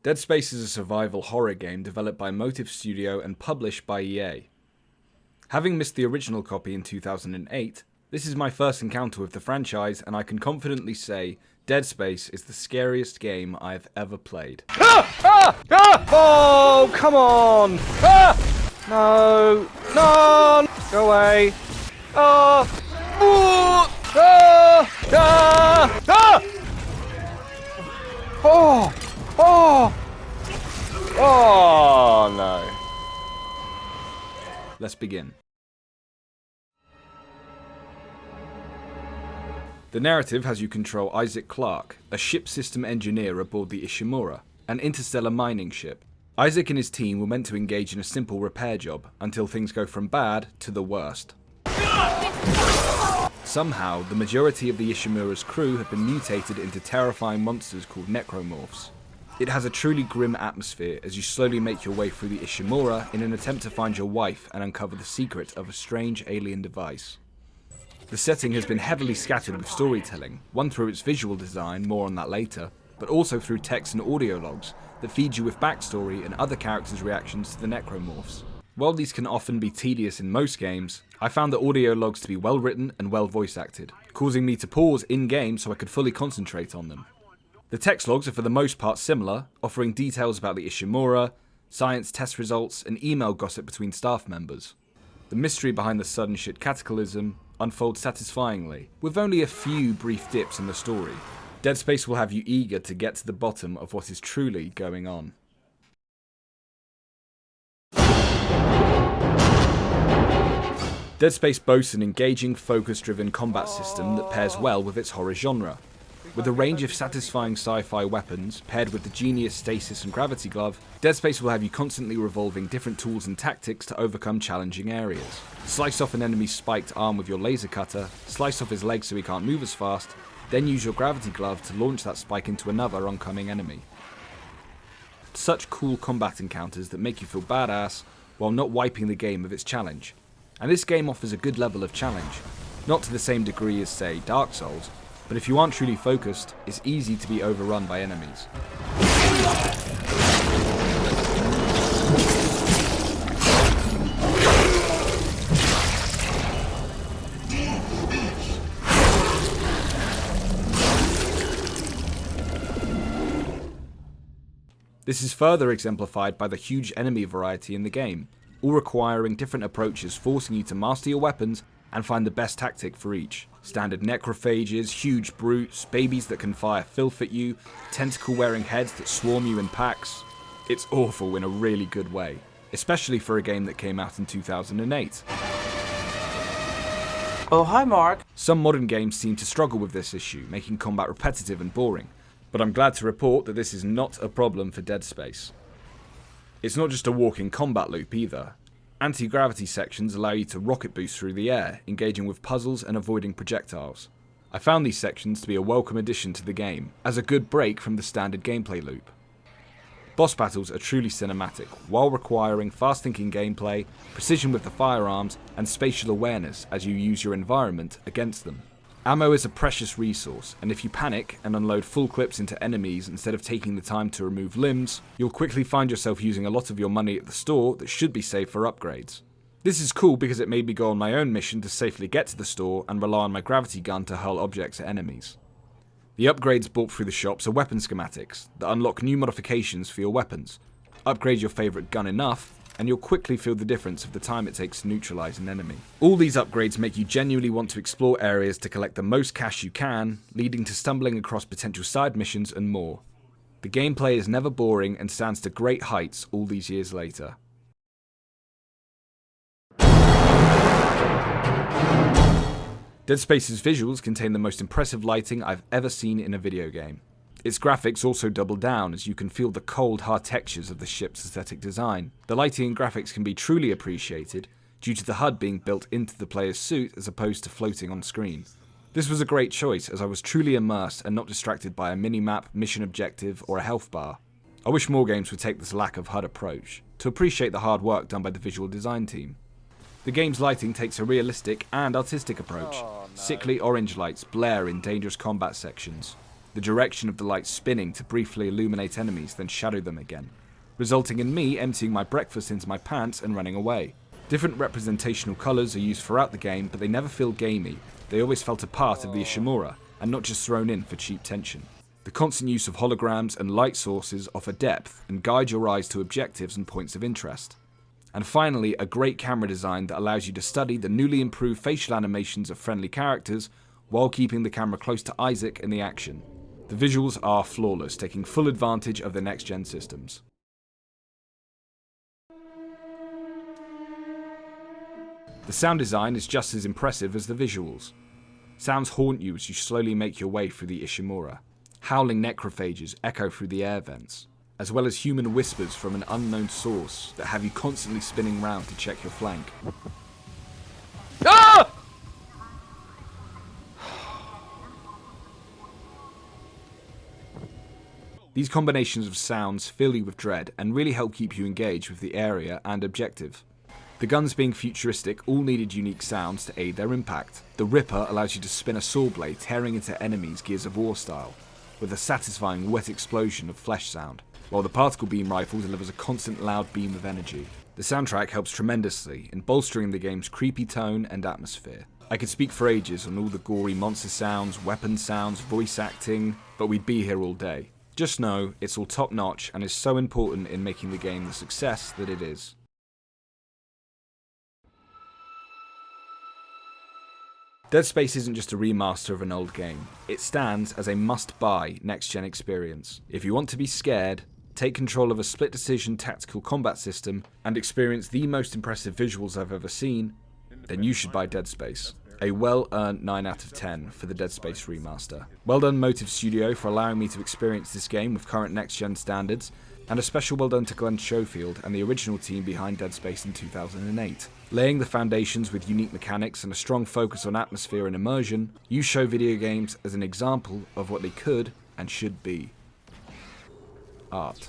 Dead Space is a survival horror game developed by Motive Studio and published by EA. Having missed the original copy in 2008, this is my first encounter with the franchise, and I can confidently say Dead Space is the scariest game I have ever played. Oh, come on! No! No! Go away! Oh! Oh! Oh! Oh no. Let's begin. The narrative has you control Isaac Clarke, a ship system engineer aboard the Ishimura, an interstellar mining ship. Isaac and his team were meant to engage in a simple repair job until things go from bad to the worst. Somehow, the majority of the Ishimura's crew have been mutated into terrifying monsters called necromorphs. It has a truly grim atmosphere as you slowly make your way through the Ishimura in an attempt to find your wife and uncover the secret of a strange alien device. The setting has been heavily scattered with storytelling, one through its visual design, more on that later, but also through text and audio logs that feed you with backstory and other characters' reactions to the necromorphs. While these can often be tedious in most games, I found the audio logs to be well written and well voice acted, causing me to pause in-game so I could fully concentrate on them. The text logs are for the most part similar, offering details about the Ishimura, science test results, and email gossip between staff members. The mystery behind the sudden shit cataclysm unfolds satisfyingly, with only a few brief dips in the story. Dead Space will have you eager to get to the bottom of what is truly going on. Dead Space boasts an engaging, focus-driven combat system that pairs well with its horror genre. With a range of satisfying sci-fi weapons, paired with the genius stasis and gravity glove, Dead Space will have you constantly revolving different tools and tactics to overcome challenging areas. Slice off an enemy's spiked arm with your laser cutter, slice off his leg so he can't move as fast, then use your gravity glove to launch that spike into another oncoming enemy. Such cool combat encounters that make you feel badass while not wiping the game of its challenge. And this game offers a good level of challenge. Not to the same degree as, say, Dark Souls, but if you aren't truly focused, it's easy to be overrun by enemies. This is further exemplified by the huge enemy variety in the game, all requiring different approaches, forcing you to master your weapons and find the best tactic for each. Standard necrophages, huge brutes, babies that can fire filth at you, tentacle-wearing heads that swarm you in packs. It's awful in a really good way, especially for a game that came out in 2008. Oh, hi Mark. Some modern games seem to struggle with this issue, making combat repetitive and boring, but I'm glad to report that this is not a problem for Dead Space. It's not just a walking combat loop either. Anti-gravity sections allow you to rocket boost through the air, engaging with puzzles and avoiding projectiles. I found these sections to be a welcome addition to the game, as a good break from the standard gameplay loop. Boss battles are truly cinematic, while requiring fast-thinking gameplay, precision with the firearms, and spatial awareness as you use your environment against them. Ammo is a precious resource, and if you panic and unload full clips into enemies instead of taking the time to remove limbs, you'll quickly find yourself using a lot of your money at the store that should be saved for upgrades. This is cool because it made me go on my own mission to safely get to the store and rely on my gravity gun to hurl objects at enemies. The upgrades bought through the shops are weapon schematics that unlock new modifications for your weapons. Upgrade your favourite gun enough, and you'll quickly feel the difference of the time it takes to neutralise an enemy. All these upgrades make you genuinely want to explore areas to collect the most cash you can, leading to stumbling across potential side missions and more. The gameplay is never boring and stands to great heights all these years later. Dead Space's visuals contain the most impressive lighting I've ever seen in a video game. Its graphics also double down as you can feel the cold, hard textures of the ship's aesthetic design. The lighting and graphics can be truly appreciated due to the HUD being built into the player's suit as opposed to floating on screen. This was a great choice as I was truly immersed and not distracted by a mini-map, mission objective, or a health bar. I wish more games would take this lack of HUD approach to appreciate the hard work done by the visual design team. The game's lighting takes a realistic and artistic approach. Sickly orange lights blare in dangerous combat sections. the direction of the light spinning to briefly illuminate enemies then shadow them again, resulting in me emptying my breakfast into my pants and running away. Different representational colours are used throughout the game, but they never feel gamey. They always felt a part of the Ishimura, and not just thrown in for cheap tension. The constant use of holograms and light sources offer depth and guide your eyes to objectives and points of interest. And finally, a great camera design that allows you to study the newly improved facial animations of friendly characters while keeping the camera close to Isaac in the action. The visuals are flawless, taking full advantage of the next-gen systems. The sound design is just as impressive as the visuals. Sounds haunt you as you slowly make your way through the Ishimura. Howling necrophages echo through the air vents, as well as human whispers from an unknown source that have you constantly spinning round to check your flank. Ah! These combinations of sounds fill you with dread and really help keep you engaged with the area and objective. The guns being futuristic all needed unique sounds to aid their impact. The Ripper allows you to spin a saw blade tearing into enemies Gears of War style, with a satisfying wet explosion of flesh sound, while the particle beam rifle delivers a constant loud beam of energy. The soundtrack helps tremendously in bolstering the game's creepy tone and atmosphere. I could speak for ages on all the gory monster sounds, weapon sounds, voice acting, but we'd be here all day. Just know it's all top notch and is so important in making the game the success that it is. Dead Space isn't just a remaster of an old game, it stands as a must-buy next-gen experience. If you want to be scared, take control of a split-decision tactical combat system, and experience the most impressive visuals I've ever seen, then you should buy Dead Space. A well-earned 9 out of 10 for the Dead Space remaster. Well done Motive Studio for allowing me to experience this game with current next-gen standards, and a special well done to Glenn Schofield and the original team behind Dead Space in 2008. Laying the foundations with unique mechanics and a strong focus on atmosphere and immersion, you show video games as an example of what they could and should be. Art.